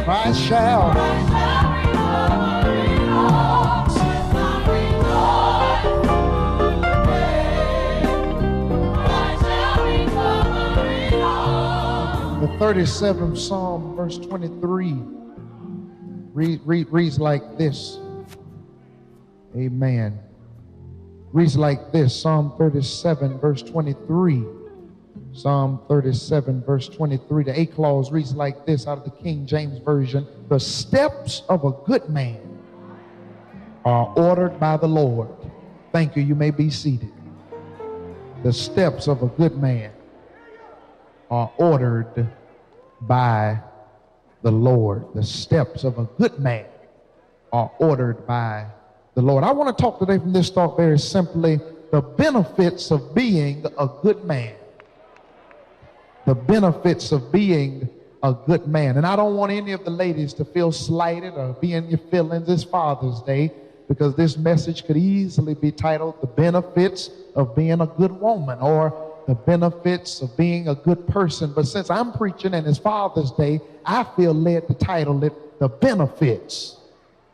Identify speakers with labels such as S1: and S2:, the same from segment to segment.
S1: Christ shall. The 37th Psalm, verse 23, reads like this. Amen. Reads like this. Psalm 37, verse 23. Psalm 37, verse 23. The A clause reads like this out of the King James Version. The steps of a good man are ordered by the Lord. Thank you. You may be seated. The steps of a good man are ordered by the Lord. The steps of a good man are ordered by the Lord. I want to talk today from this thought very simply: the benefits of being a good man. The benefits of being a good man. And I don't want any of the ladies to feel slighted or be in your feelings this Father's Day, because this message could easily be titled The Benefits of Being a Good Woman, or The Benefits of Being a Good Person. But since I'm preaching and it's Father's Day, I feel led to title it The Benefits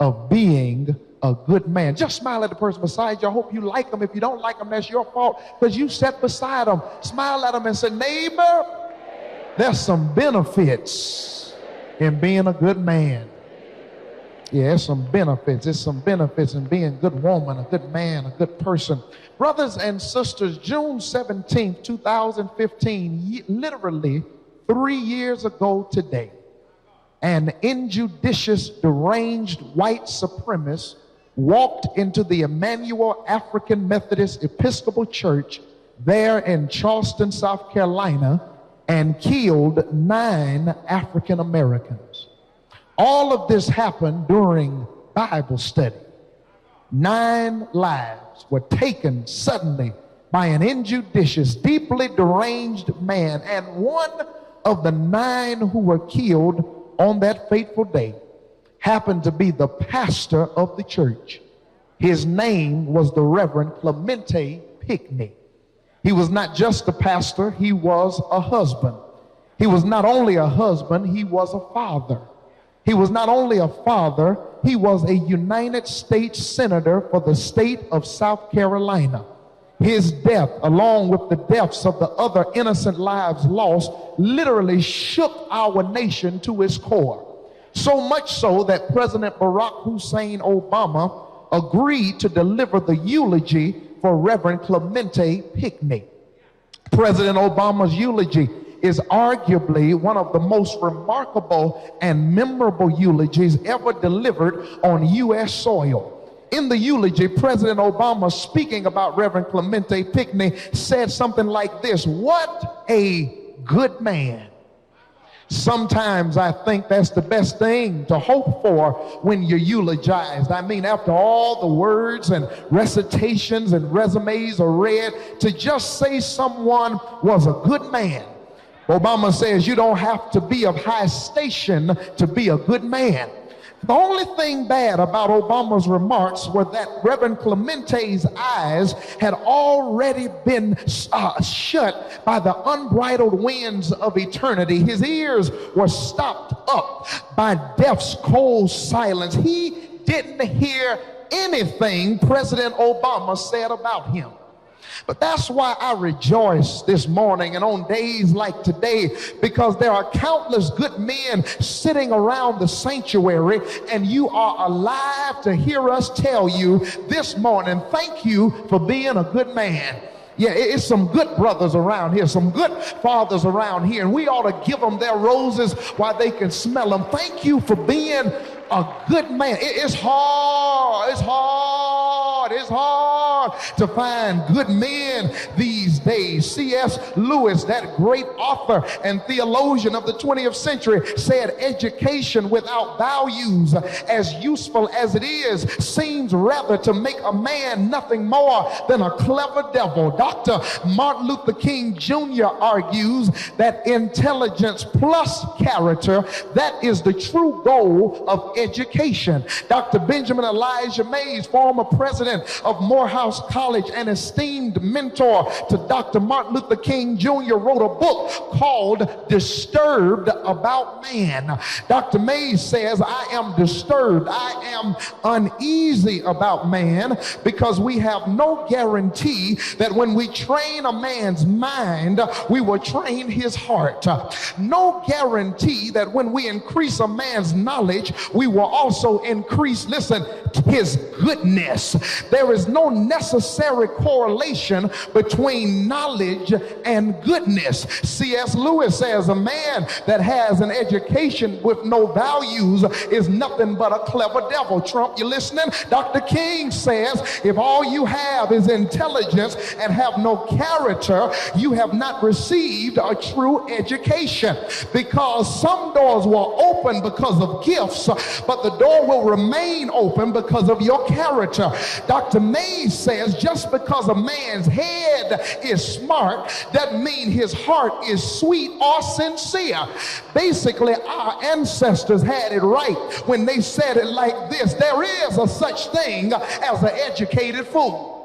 S1: of Being a Good Man. Just smile at the person beside you. I hope you like them. If you don't like them, that's your fault, because you sat beside them. Smile at them and say, neighbor, there's some benefits in being a good man. Yeah, there's some benefits. There's some benefits in being a good woman, a good man, a good person. Brothers and sisters, June 17th, 2015, literally 3 years ago today, an injudicious, deranged white supremacist walked into the Emmanuel African Methodist Episcopal Church there in Charleston, South Carolina, and killed 9 African Americans. All of this happened during Bible study. 9 lives were taken suddenly by an injudicious, deeply deranged man, and one of the 9 who were killed on that fateful day happened to be the pastor of the church. His name was the Reverend Clemente Pinckney. He was not just a pastor, he was a husband. He was not only a husband, he was a father. He was not only a father, he was a United States Senator for the state of South Carolina. His death, along with the deaths of the other innocent lives lost, literally shook our nation to its core. So much so that President Barack Hussein Obama agreed to deliver the eulogy for Reverend Clemente Pinckney. President Obama's eulogy is arguably one of the most remarkable and memorable eulogies ever delivered on U.S. soil. In the eulogy, President Obama, speaking about Reverend Clemente Pinckney, said something like this: "What a good man." Sometimes I think that's the best thing to hope for when you're eulogized. I mean, after all the words and recitations and resumes are read, to just say someone was a good man. Obama says you don't have to be of high station to be a good man. The only thing bad about Obama's remarks were that Reverend Clemente's eyes had already been shut by the unbridled winds of eternity. His ears were stopped up by death's cold silence. He didn't hear anything President Obama said about him. But that's why I rejoice this morning and on days like today, because there are countless good men sitting around the sanctuary, and you are alive to hear us tell you this morning, thank you for being a good man. Yeah, it's some good brothers around here, some good fathers around here, and we ought to give them their roses while they can smell them. Thank you for being a good man. It's hard to find good men these days. C.S. Lewis, that great author and theologian of the 20th century, said education without values, as useful as it is, seems rather to make a man nothing more than a clever devil. Dr. Martin Luther King Jr. argues that intelligence plus character, that is the true goal of education. Dr. Benjamin Elijah Mays, former president of Morehouse Bronx College and esteemed mentor to Dr. Martin Luther King Jr., wrote a book called Disturbed About Man. Dr. Mays says, I am disturbed, I am uneasy about man, because we have no guarantee that when we train a man's mind, we will train his heart. No guarantee that when we increase a man's knowledge, we will also increase, listen, his goodness. There is no necessary correlation between knowledge and goodness. C.S. Lewis says a man that has an education with no values is nothing but a clever devil. Trump, you listening? Dr. King says if all you have is intelligence and have no character, you have not received a true education, because some doors will open because of gifts, but the door will remain open because of your character. Dr. Mays says just because a man's head is smart doesn't mean his heart is sweet or sincere. Basically, our ancestors had it right when they said it like this: there is a such thing as an educated fool.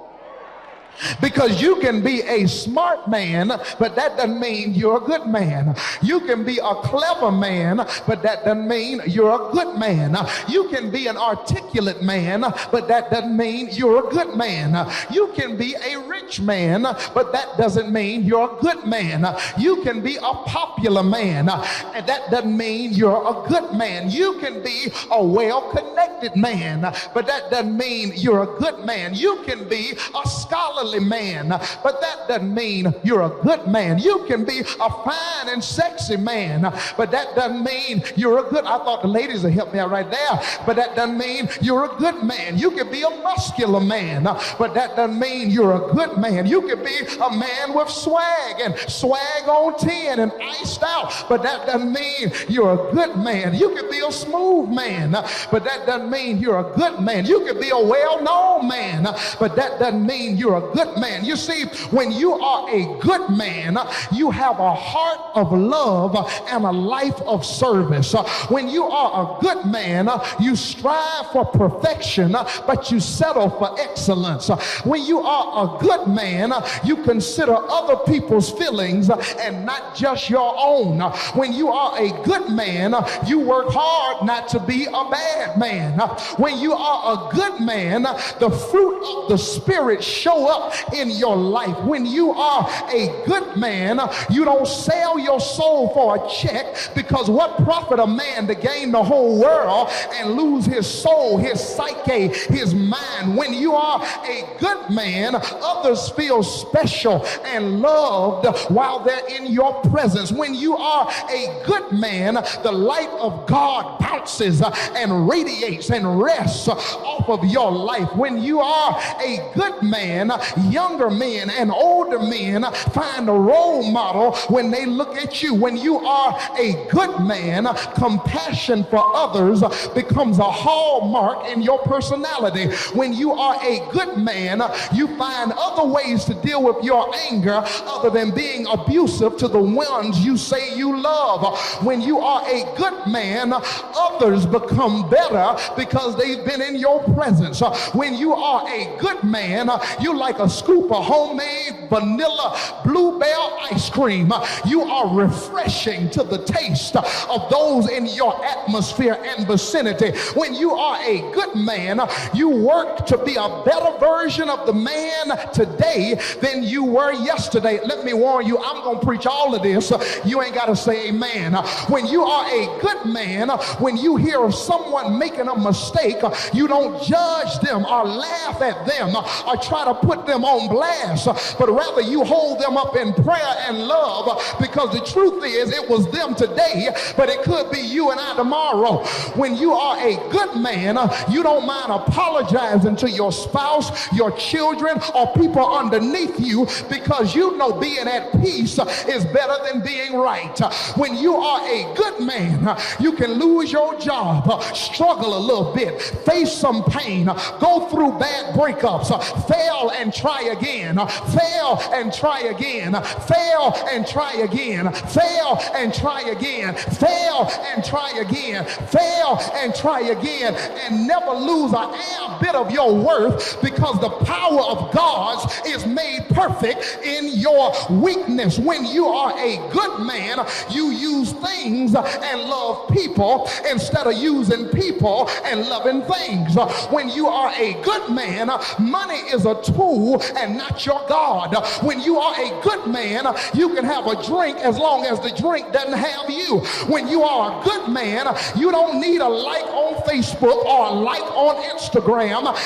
S1: Because you can be a smart man, but that doesn't mean you're a good man. You can be a clever man, but that doesn't mean you're a good man. You can be an articulate man, but that doesn't mean you're a good man. You can be a rich man, but that doesn't mean you're a good man. You can be a popular man, and that doesn't mean you're a good man. You can be a well-connected man, but that doesn't mean you're a good man. You can be a scholarly man, but that doesn't mean you're a good man. You can be a fine and sexy man, but that doesn't mean you're a good. I thought the ladies would help me out right there, but that doesn't mean you're a good man. You can be a muscular man, but that doesn't mean you're a good man. You can be a man with swag and swag on 10 and iced out, but that doesn't mean you're a good man. You can be a smooth man, but that doesn't mean you're a good man. You can be a well-known man, but that doesn't mean you're a good man. You see, when you are a good man, you have a heart of love and a life of service. When you are a good man, you strive for perfection, but you settle for excellence. When you are a good man, you consider other people's feelings and not just your own. When you are a good man, you work hard not to be a bad man. When you are a good man, the fruit of the Spirit show up in your life. When you are a good man, you don't sell your soul for a check, because what profit a man to gain the whole world and lose his soul, his psyche, his mind? When you are a good man, others feel special and loved while they're in your presence. When you are a good man, the light of God bounces and radiates and rests off of your life. When you are a good man, younger men and older men find a role model when they look at you. When you are a good man, compassion for others becomes a hallmark in your personality. When you are a good man, you find other ways to deal with your anger other than being abusive to the ones you say you love. When you are a good man, others become better because they've been in your presence. When you are a good man, you like a scoop of homemade vanilla bluebell ice cream. You are refreshing to the taste of those in your atmosphere and vicinity. When you are a good man, you work to be a better version of the man today than you were yesterday. Let me warn you, I'm going to preach all of this. You ain't got to say amen. When you are a good man, when you hear of someone making a mistake, you don't judge them or laugh at them or try to put them on blast, but rather you hold them up in prayer and love, because the truth is it was them today, but it could be you and I tomorrow. When you are a good man, you don't mind apologizing to your spouse, your children, or people underneath you, because you know being at peace is better than being right. When you are a good man, you can lose your job, struggle a little bit, face some pain, go through bad breakups, fail and try again. Fail and try again. Fail and try again. Fail and try again. Fail and try again. Fail and try again. And never lose a hair bit of your worth, because the power of God is made perfect in your weakness. When you are a good man, you use things and love people instead of using people and loving things. When you are a good man, money is a tool and not your God. When you are a good man, you can have a drink as long as the drink doesn't have you. When you are a good man, you don't need a like on Facebook or a like on Instagram.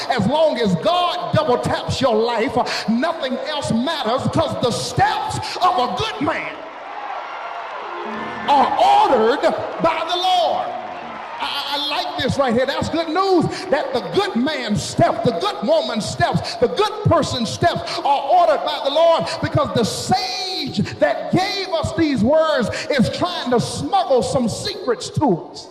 S1: As long as God double taps your life, nothing else matters, because the steps of a good man are ordered by the Lord. I like this right here. That's good news, that the good man's steps, the good woman's steps, the good person's steps are ordered by the Lord, because the sage that gave us these words is trying to smuggle some secrets to us.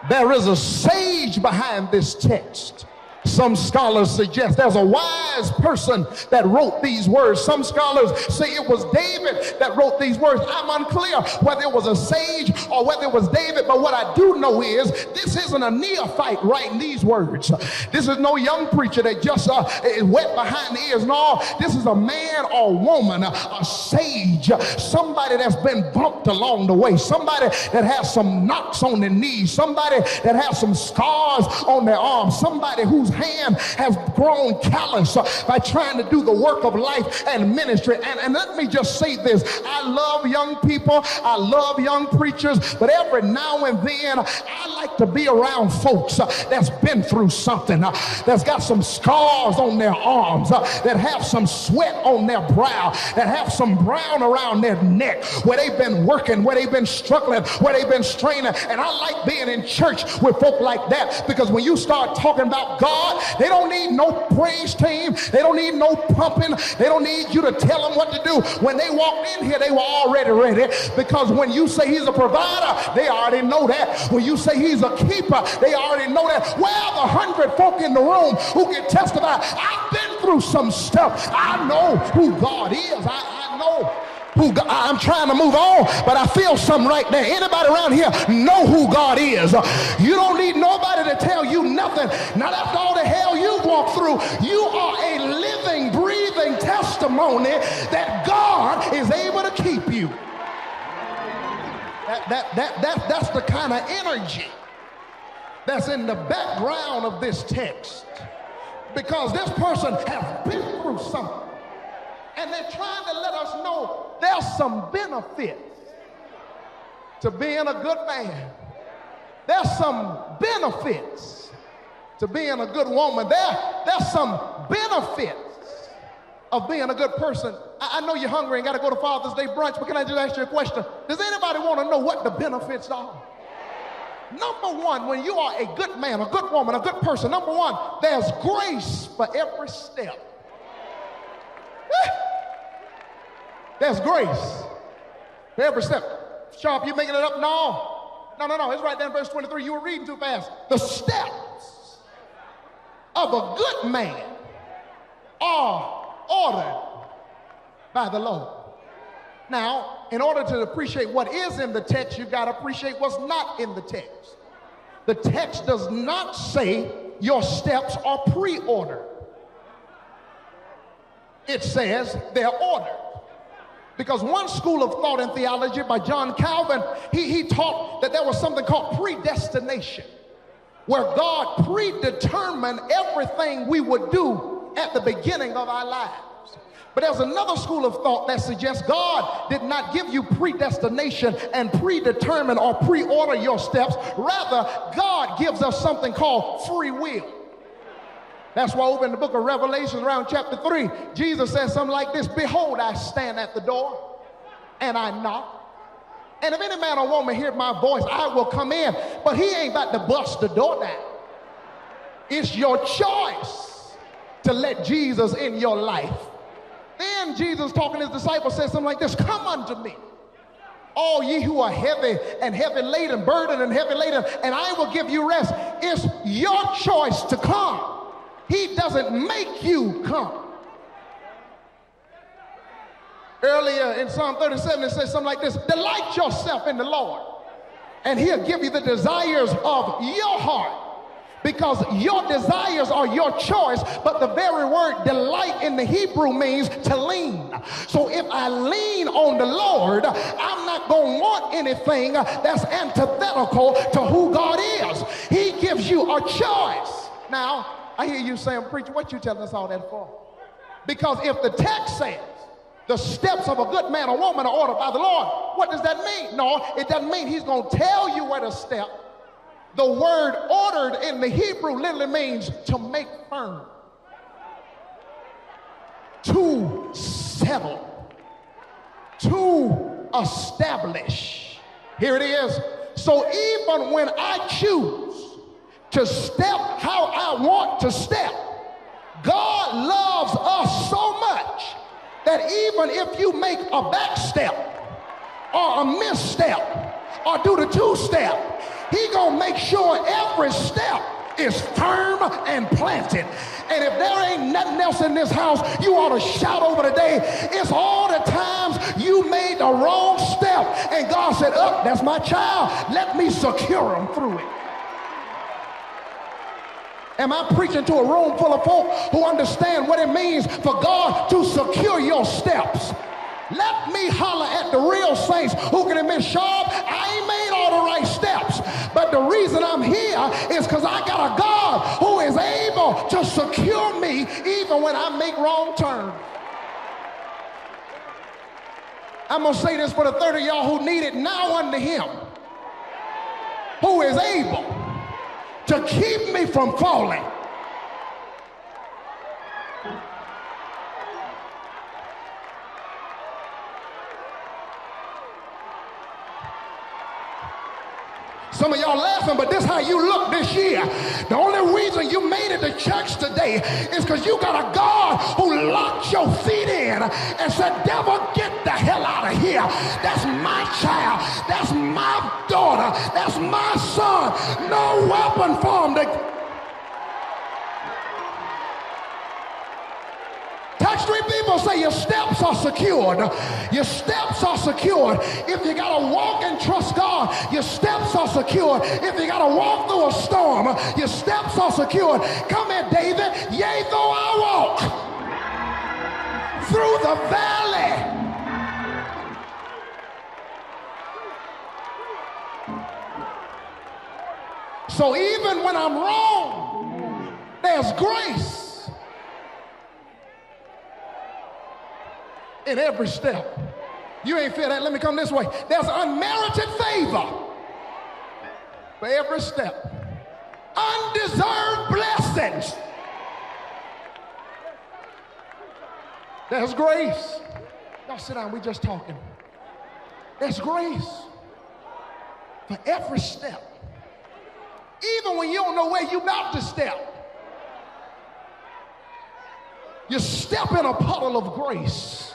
S1: There is a sage behind this text. Some scholars suggest there's a wise person that wrote these words. Some scholars say it was David that wrote these words. I'm unclear whether it was a sage or whether it was David, but what I do know is this isn't a neophyte writing these words. This is no young preacher that just is wet behind the ears. No, this is a man or woman, a sage, somebody that's been bumped along the way, somebody that has some knocks on their knees, somebody that has some scars on their arms, somebody whose hand has grown callous by trying to do the work of life and ministry. And let me just say this. I love young people. I love young preachers. But every now and then, I like to be around folks that's been through something, that's got some scars on their arms, that have some sweat on their brow, that have some brown around their neck, where they've been working, where they've been struggling, where they've been straining. And I like being in church with folk like that, because when you start talking about God, they don't need no praise team. They don't need no pumping. They don't need you to tell them what to do. When they walked in here, they were already ready, because when you say he's a provider, they already know that. When you say he's a keeper, they already know that. Where are the 100 folk in the room who can testify? I've been through some stuff. I know who God is. I know who God, I'm trying to move on, but I feel something right there. Anybody around here know who God is? You don't need nobody to tell you nothing. Not after all the hell you've walked through. You are a living, breathing testimony that God is able to keep you. That's the kind of energy that's in the background of this text, because this person has been through something. And they're trying to let us know there's some benefits to being a good man. There's some benefits to being a good woman. There's some benefits of being a good person. I know you're hungry and got to go to Father's Day brunch, but can I just ask you a question? Does anybody want to know what the benefits are? Number one, when you are a good man, a good woman, a good person, number one, there's grace for every step. There's grace for every step. Sharpe, you making it up? No. It's right there in verse 23. You were reading too fast. The steps of a good man are ordered by the Lord. Now, in order to appreciate what is in the text, you've got to appreciate what's not in the text. The text does not say your steps are pre-ordered. It says they're ordered. Because one school of thought in theology by John Calvin, he taught that there was something called predestination, where God predetermined everything we would do at the beginning of our lives. But there's another school of thought that suggests God did not give you predestination and predetermine or pre-order your steps. Rather, God gives us something called free will. That's why over in the book of Revelation, around chapter 3, Jesus says something like this: behold, I stand at the door and I knock. And if any man or woman hear my voice, I will come in. But he ain't about to bust the door down. It's your choice to let Jesus in your life. Then Jesus, talking to his disciples, says something like this: come unto me, all ye who are heavy and heavy laden, burdened and heavy laden, and I will give you rest. It's your choice to come. He doesn't make you come. Earlier in Psalm 37, it says something like this: delight yourself in the Lord, and he'll give you the desires of your heart. Because your desires are your choice, but the very word delight in the Hebrew means to lean. So if I lean on the Lord, I'm not going to want anything that's antithetical to who God is. He gives you a choice. Now, I hear you saying, preacher, what you telling us all that for? Because if the text says the steps of a good man or woman are ordered by the Lord, what does that mean? No, it doesn't mean he's going to tell you where to step. The word ordered in the Hebrew literally means to make firm, to settle, to establish. Here it is. So even when I choose to step how I want to step, God loves us so much that even if you make a back step or a misstep or do the two-step, he gonna make sure every step is firm and planted. And if there ain't nothing else in this house, you ought to shout over today. It's all the times you made the wrong step and God said, oh, that's my child, let me secure him through it. Am I preaching to a room full of folk who understand what it means for God to secure your steps? Let me holler at the real saints who can admit, Sharpe, I ain't made all the right steps, but the reason I'm here is because I got a God who is able to secure me even when I make wrong turns. I'm going to say this for the 30 of y'all who need it now unto him, who is able to keep me from falling. Some of y'all laughing, but this is how you look this year. The only reason you made it to church today is because you got a God who locked your feet in and said, devil, get the hell out of here. That's my child. That's my daughter. That's my son. No weapon formed against. Touch three people, say your steps are secured. Your steps are secured. If you got to walk and trust God, your steps are secured. If you got to walk through a storm, your steps are secured. Come here, David. Yea, though I walk through the valley. So even when I'm wrong, there's grace in every step. You ain't feel that? Let me come this way. There's unmerited favor for every step. Undeserved blessings. There's grace. Y'all sit down, we just talking. There's grace for every step. Even when you don't know where you're about to step, you step in a puddle of grace.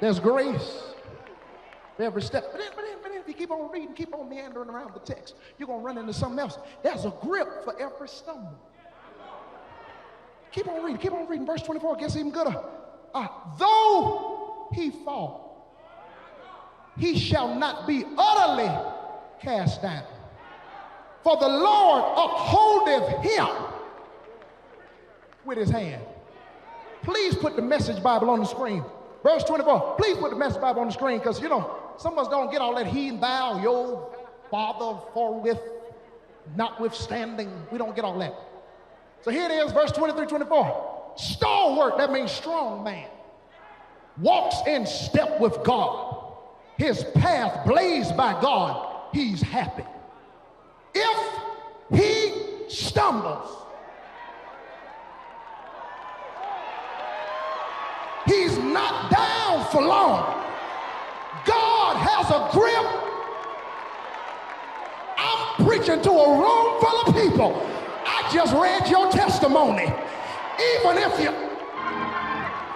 S1: There's grace for every step. But then if you keep on reading, keep on meandering around the text, you're going to run into something else. There's a grip for every stumble. Keep on reading. Verse 24 gets even gooder. Though he fall, he shall not be utterly cast down. For the Lord upholdeth him with his hand. Please put the Message Bible on the screen. Verse 24, please put the Message Bible on the screen, because, you know, some of us don't get all that he and thou, your father, forthwith, notwithstanding. We don't get all that. So here it is, verse 23, 24. Stalwart, that means strong man, walks in step with God. His path blazed by God. He's happy. If he stumbles, he's not down for long. God has a grip. I'm preaching to a room full of people. I just read your testimony. Even if you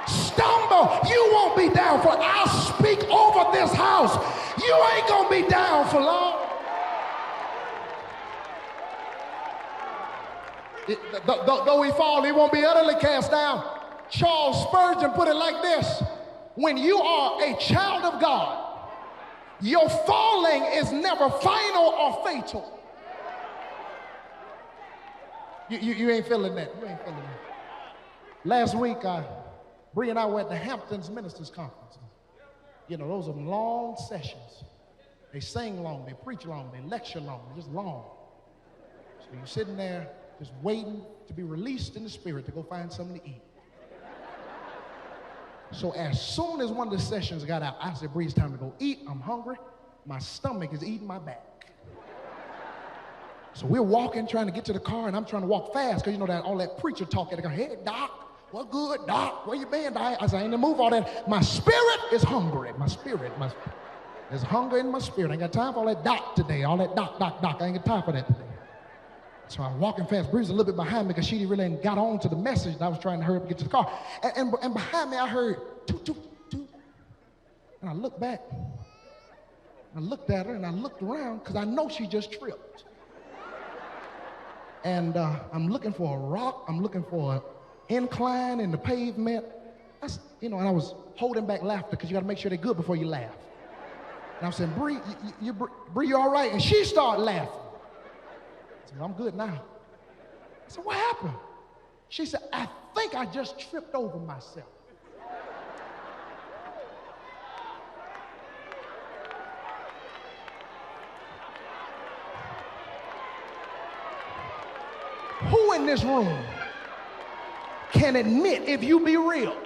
S1: stumble, you won't be down for. I'll speak over this house. You ain't gonna be down for long. Though he fall, he won't be utterly cast down. Charles Spurgeon put it like this: when you are a child of God, your falling is never final or fatal. You ain't feeling that. You ain't feeling that. Last week, Bree and I were at the Hamptons Ministers Conference. You know, those are long sessions. They sing long, they preach long, they lecture long, they're just long. So you're sitting there just waiting to be released in the spirit to go find something to eat. So as soon as one of the sessions got out, I said, Bree, it's time to go eat. I'm hungry. My stomach is eating my back. So we're walking, trying to get to the car, and I'm trying to walk fast because you know that all that preacher talk at the car. Hey, Doc, what good, Doc? Where you been, Doc? I said, I ain't gonna move all that. My spirit is hungry. My spirit, there's hunger in my spirit. I ain't got time for all that Doc today. All that Doc. I ain't got time for that today. So I'm walking fast. Bree's a little bit behind me because she really ain't got on to the message, and I was trying to hurry up and get to the car. And behind me, I heard toot, toot, toot. And I looked back. I looked at her, and I looked around because I know she just tripped. And I'm looking for a rock. I'm looking for an incline in the pavement. And I was holding back laughter because you got to make sure they're good before you laugh. And I'm saying, Bree, Bree, you all right? And she started laughing. I said, well, I'm good now. I said, what happened? She said, I think I just tripped over myself. Who in this room can admit, if you be real,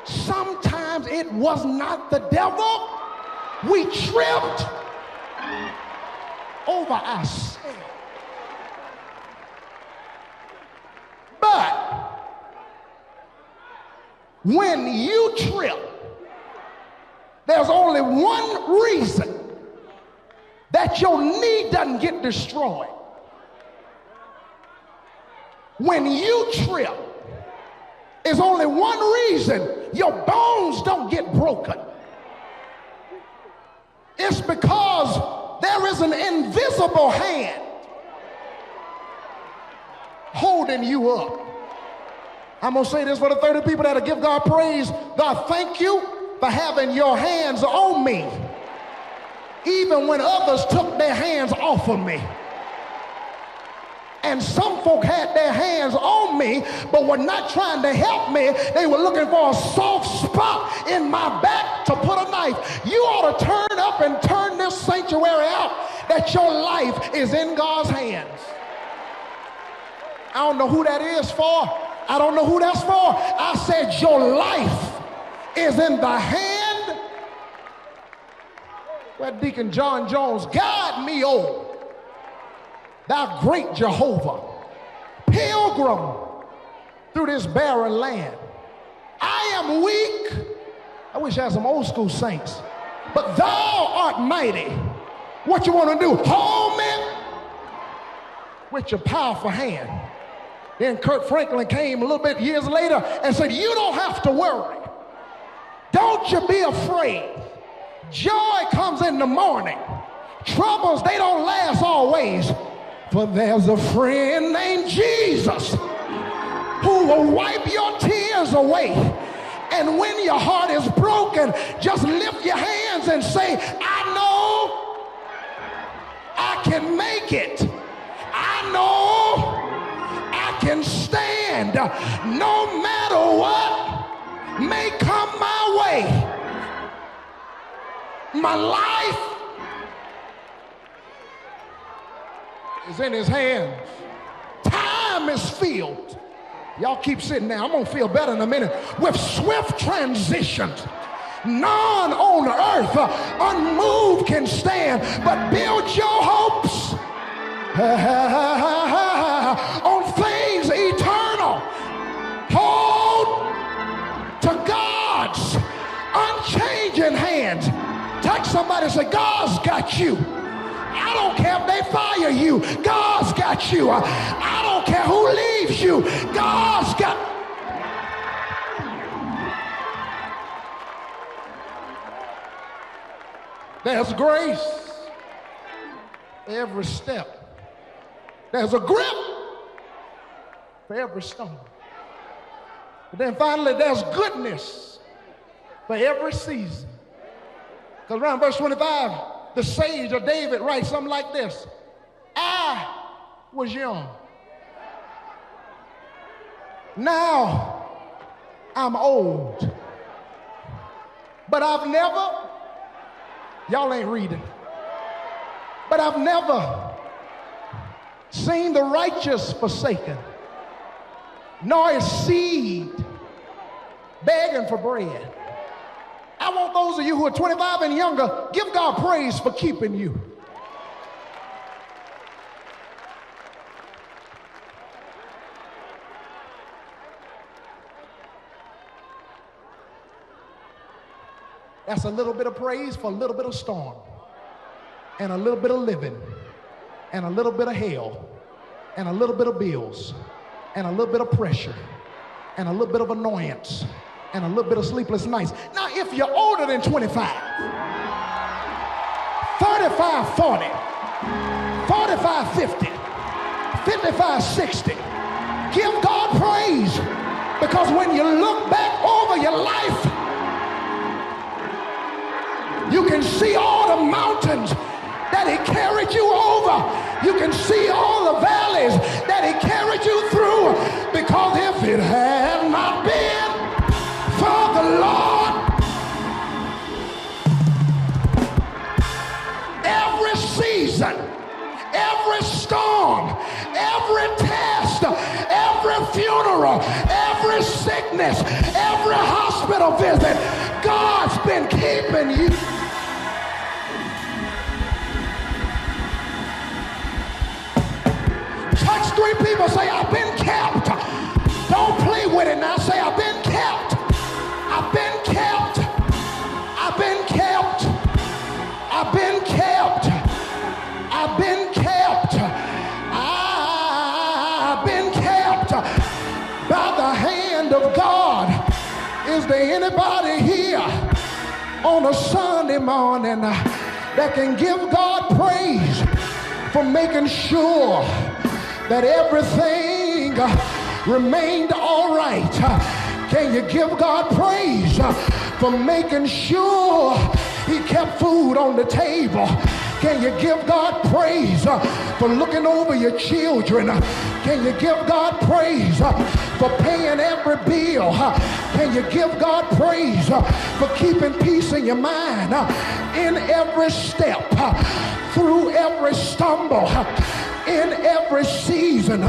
S1: sometimes it was not the devil? We tripped over ourselves. But when you trip, there's only one reason that your knee doesn't get destroyed. When you trip, there's only one reason your bones don't get broken. It's because there is an invisible hand holding you up. I'm going to say this for the 30 people that'll give God praise. God, thank you for having your hands on me, even when others took their hands off of me. And some folk had their hands on me, but were not trying to help me. They were looking for a soft spot in my back to put a knife. You ought to turn up and turn this sanctuary out that your life is in God's hands. I don't know who that is for. I don't know who that's for. I said your life is in the hand. Where Deacon John Jones, guide me, oh, thou great Jehovah, pilgrim through this barren land. I am weak. I wish I had some old school saints. But thou art mighty. What you want to do? Hold me with your powerful hand. Then Kurt Franklin came a little bit years later and said, you don't have to worry. Don't you be afraid. Joy comes in the morning. Troubles, they don't last always. For there's a friend named Jesus who will wipe your tears away. And when your heart is broken, just lift your hands and say, I know I can make it. I know I can stand no matter what may come my way. My life is in his hands. Time is filled. Y'all keep sitting there. I'm gonna feel better in a minute. With swift transitions. None on earth unmoved can stand, but build your hopes on things eternal. Hold to God's unchanging hands. Touch somebody and say, God's got you. I don't care if they fire you. God's got you. I don't care who leaves you. God's got. There's grace every step. There's a grip for every storm. But then finally, there's goodness for every season. Because around verse 25, the sage of David writes something like this: I was young. Now I'm old. But I've never, y'all ain't reading, but I've never seen the righteous forsaken, nor his seed begging for bread. I want those of you who are 25 and younger, give God praise for keeping you. That's a little bit of praise for a little bit of storm, and a little bit of living, and a little bit of hell, and a little bit of bills, and a little bit of pressure, and a little bit of annoyance, and a little bit of sleepless nights. Now, if you're older than 25, 35, 40, 45, 50, 55, 60, give God praise, because when you look back over your life, you can see all the mountains that he carried you over. You can see all the valleys that he carried you through. Because if it had not been for the Lord, every season, every storm, every test, every funeral, every sickness, every hospital visit, God's been keeping you. Touch three people, say, I've been kept. Don't play with it now. Say, I've been kept. I've been kept. I've been kept. I've been kept. I've been kept. I've been kept by the hand of God. Is there anybody here on a Sunday morning that can give God praise for making sure that everything remained all right? Can you give God praise for making sure he kept food on the table? Can you give God praise for looking over your children? Can you give God praise for paying every bill? Can you give God praise for keeping peace in your mind in every step, through every stumble, in every season?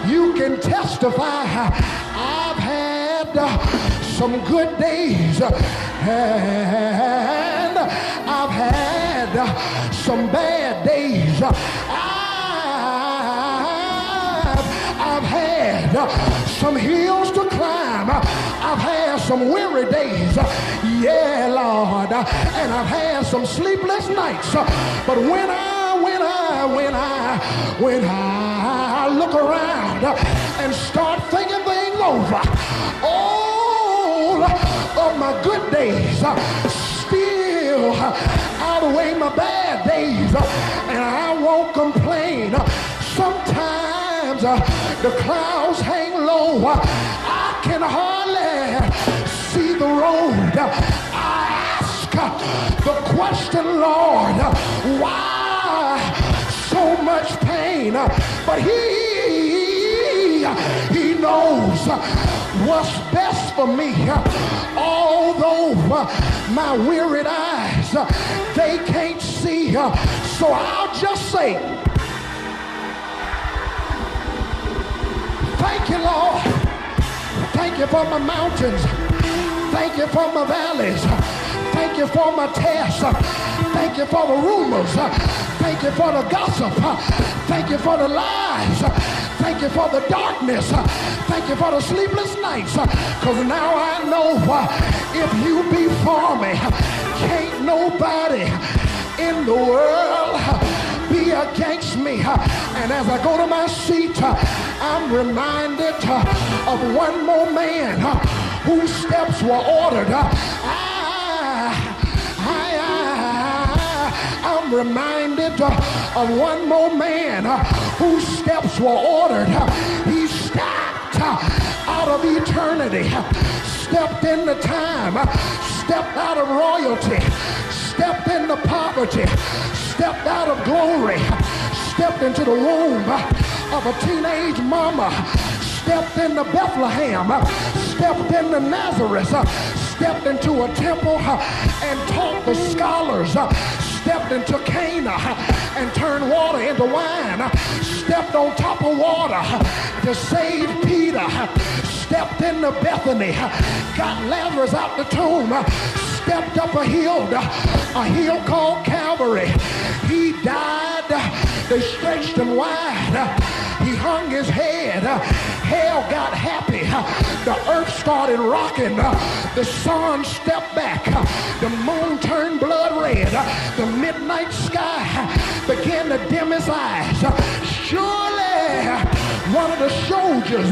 S1: You can testify, I've had some good days and I've had some bad days. I've had some hills to climb. I've had some weary days. Yeah, Lord. And I've had some sleepless nights. But when I look around and start thinking things over, all of my good days still outweigh my bad days, and I won't complain. Sometimes the clouds hang low. I can hardly see the road. I ask the question, Lord, why so much pain? But he knows what's best for me. Although my wearied eyes, they can't see. So I'll just say, thank you, Lord. Thank you for my mountains. Thank you for my valleys. Thank you for my tests. Thank you for the rumors. Thank you for the gossip. Thank you for the lies. Thank you for the darkness. Thank you for the sleepless nights. Because now I know if you be for me, can't nobody in the world be against me. And as I go to my seat, I'm reminded of one more man whose steps were ordered. I'm reminded of one more man whose steps were ordered. He stopped out of eternity, stepped into time, stepped out of royalty, stepped into poverty, stepped out of glory, stepped into the womb of a teenage mama, stepped into Bethlehem, stepped into Nazareth, stepped into a temple and taught the scholars, stepped into Cana and turned water into wine, stepped on top of water to save Peter, stepped into Bethany, got Lazarus out the tomb, stepped up a hill called Calvary. He died, they stretched him wide, he hung his head, hell got happy, the earth started rocking, the sun stepped back, the moon turned blood red, the midnight sky began to dim his eyes. Surely one of the soldiers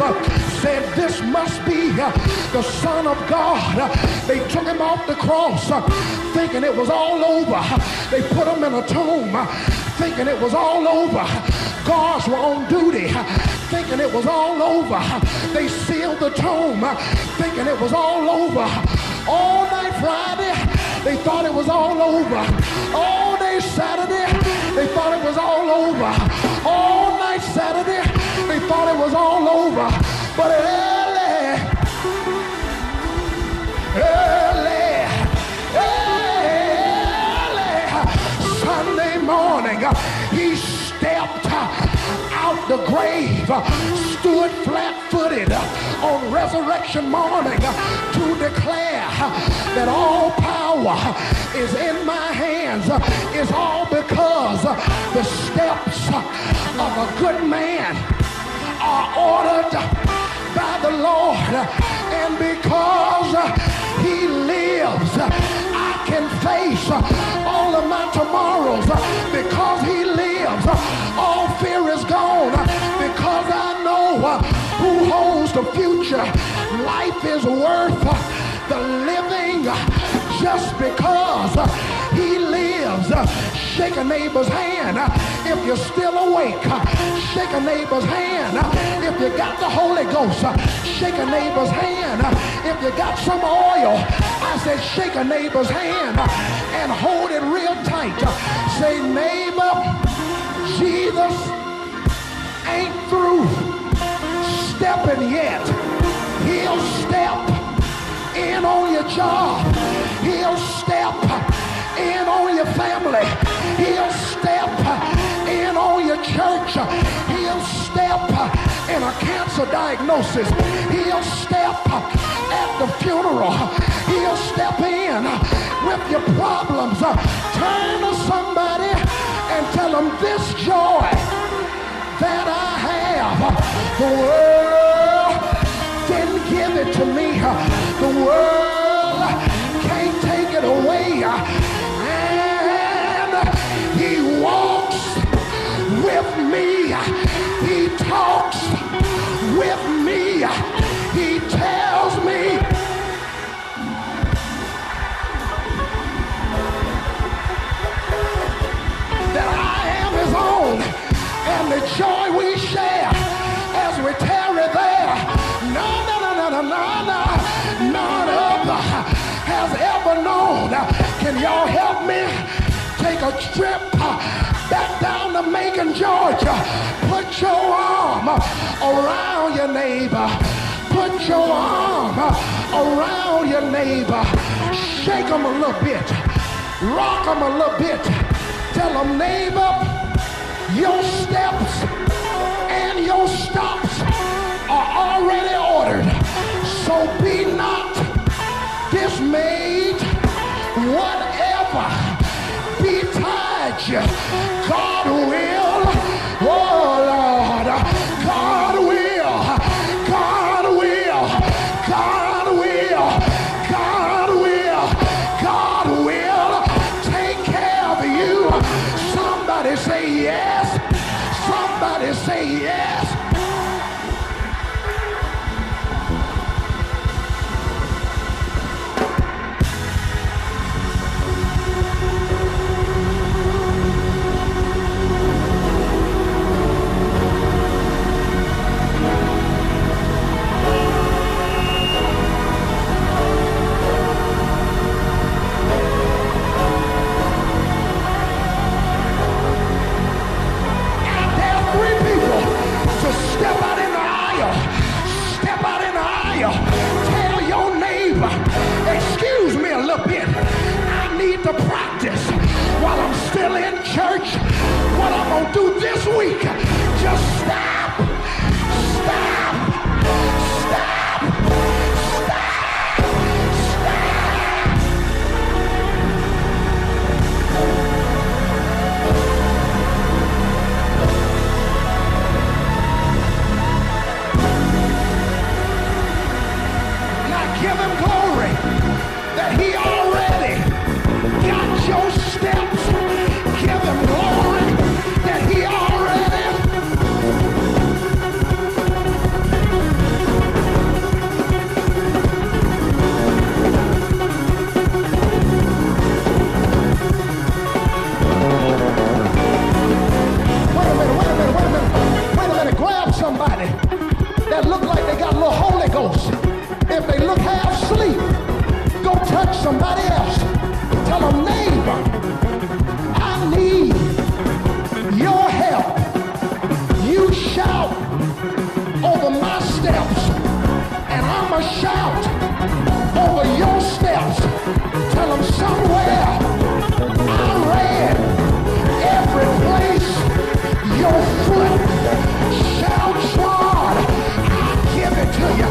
S1: said, this must be the Son of God. They took him off the cross thinking it was all over. They put him in a tomb thinking it was all over. Guards were on duty thinking it was all over. They sealed the tomb thinking it was all over. All night Friday, they thought it was all over. All day Saturday, they thought it was all over. All night Saturday, they thought it was all over. But early Sunday morning, he stepped out the grave, stood flat-footed on resurrection morning to declare that all power is in my hands. It's all because the steps of a good man are ordered by the Lord, and because he lives, I can face all of my tomorrows. Because he lives, all fear is gone. Because I know who holds the future. Life is worth the living just because he lives. Shake a neighbor's hand if you're still awake. Shake a neighbor's hand if you got the Holy Ghost. Shake a neighbor's hand if you got some oil. I said shake a neighbor's hand and hold it real tight. Say, neighbor, Jesus ain't through stepping yet. He'll step in on your job. He'll step in on your family. He'll step in on your church. He'll step in a cancer diagnosis. He'll step at the funeral. He'll step in with your problems. Turn to somebody and tell them, this joy that I have, the world didn't give it to me. The world can't take it away. And he walks with me. He talks with me. He tells me that I am his own, and the joy we share as we tarry there, none other has ever known. Can y'all help me take a trip back down to Macon, Georgia? Put your arm around your neighbor. Put your arm around your neighbor. Shake them a little bit. Rock them a little bit. Tell them, neighbor, your steps and your stops are already ordered. So be not dismayed. Whatever betide you, God will, oh Lord, God will, God will, God will, God will, God will take care of you. Somebody say yes. Somebody say yes. church, what I'm going to do this week, just stop, stop, stop, give him glory that he already got your steps. Give him glory that he already. Wait a minute. Grab somebody that look like they got a little Holy Ghost. If they look half asleep, go touch somebody else. Tell them, neighbor, I need your help. You shout over my steps, and I'ma shout over your steps. Tell them somewhere I read every place your foot shall trod, I'll give it to you.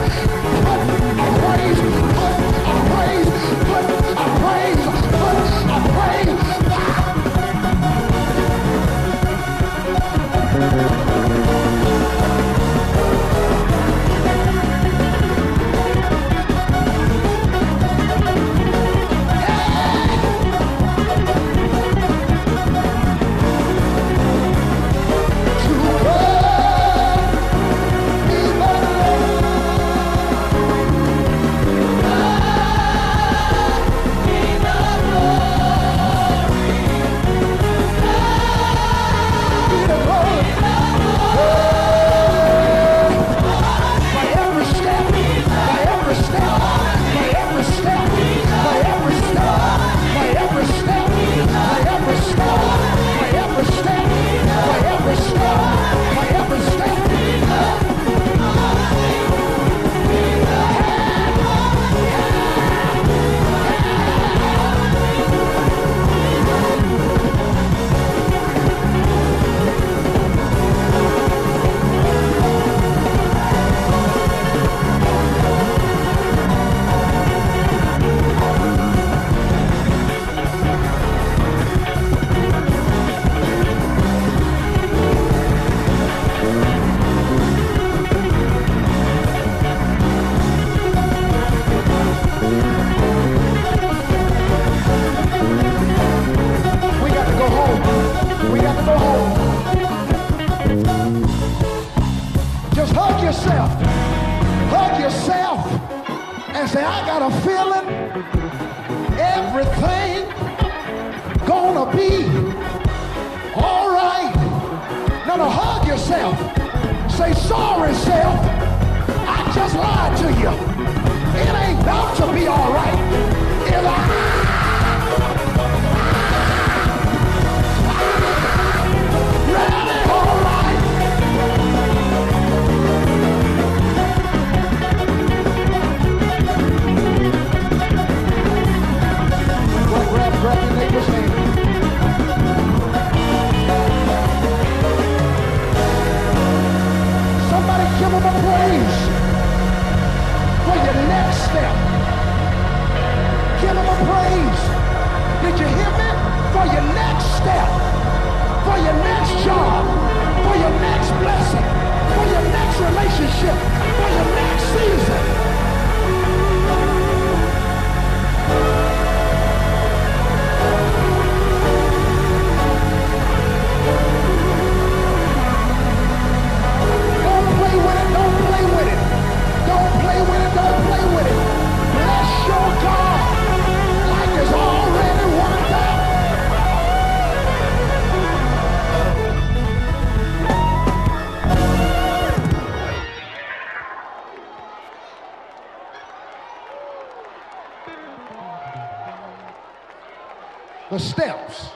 S1: The steps.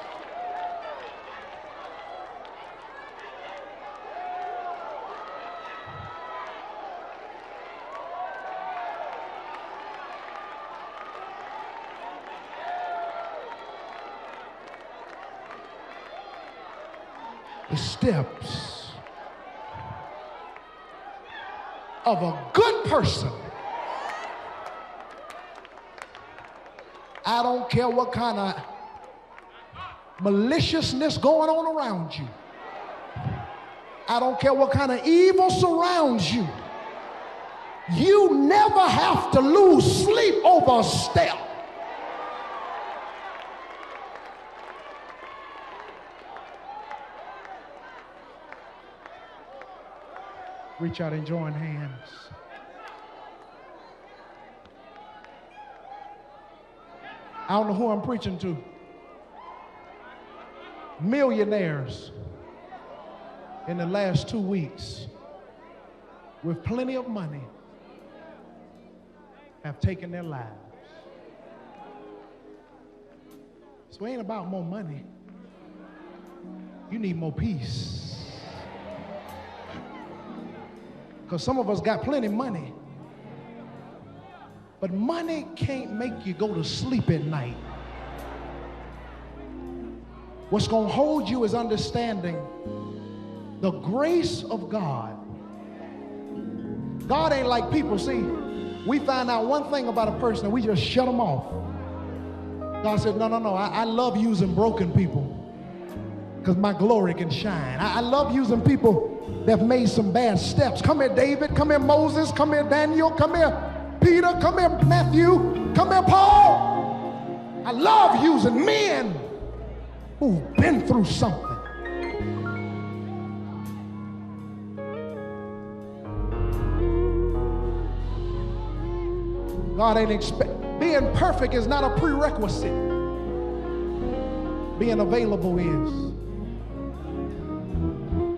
S1: the steps of a good person. I don't care what kind of maliciousness going on around you. I don't care what kind of evil surrounds you. You never have to lose sleep over a step. Reach out and join hands. I don't know who I'm preaching to. Millionaires in the last 2 weeks with plenty of money have taken their lives. So it ain't about more money. You need more peace. Because some of us got plenty of money. But money can't make you go to sleep at night. What's going to hold you is understanding the grace of God. God ain't like people. See, we find out one thing about a person and we just shut them off. God said, no, I love using broken people because my glory can shine. I love using people that have made some bad steps. Come here, David. Come here, Moses. Come here, Daniel. Come here, Peter. Come here, Matthew. Come here, Paul. I love using men who've been through something. God ain't being perfect is not a prerequisite. Being available is.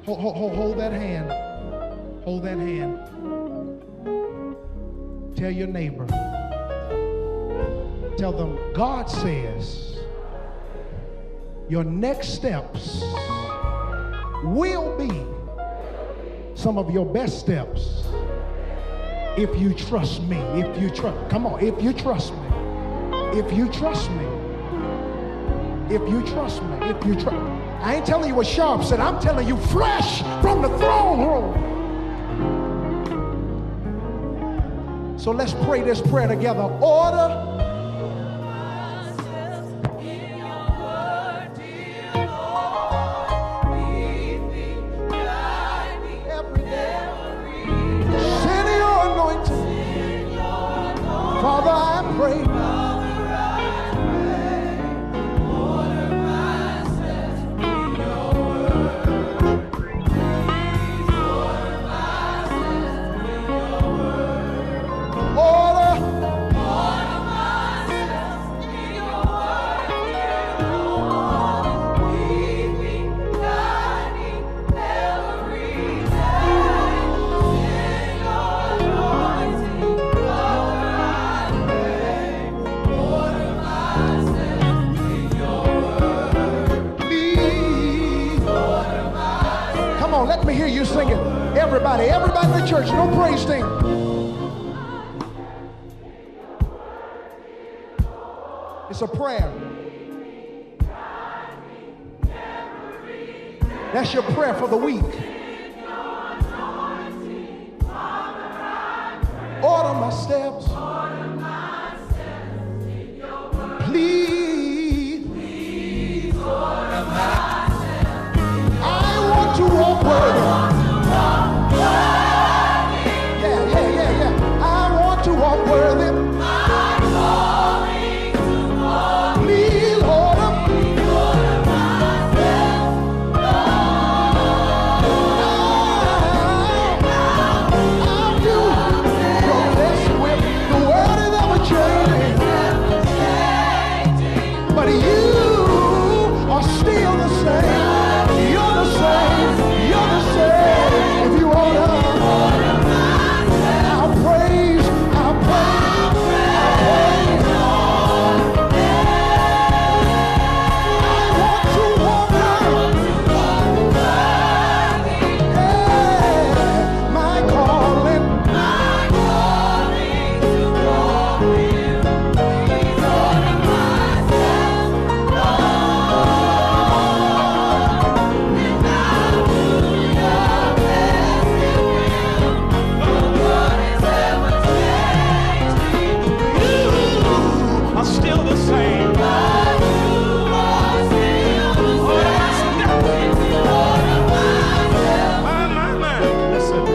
S1: Hold that hand. Hold that hand. Tell your neighbor. Tell them, God says your next steps will be some of your best steps if you trust me. If you trust, come on, if you trust me. If you trust me. If you trust me. If you trust. I ain't telling you what Sharpe said. I'm telling you fresh from the throne room. So let's pray this prayer together. Order Father, I pray. Order my steps in your word. Please order my steps in your word. Order my steps in your word, dear Lord. Lead me, guide me every day. In your anointing. Let me hear you sing it. Everybody in the church, no praise team. It's a prayer. That's your prayer for the week. Order my steps.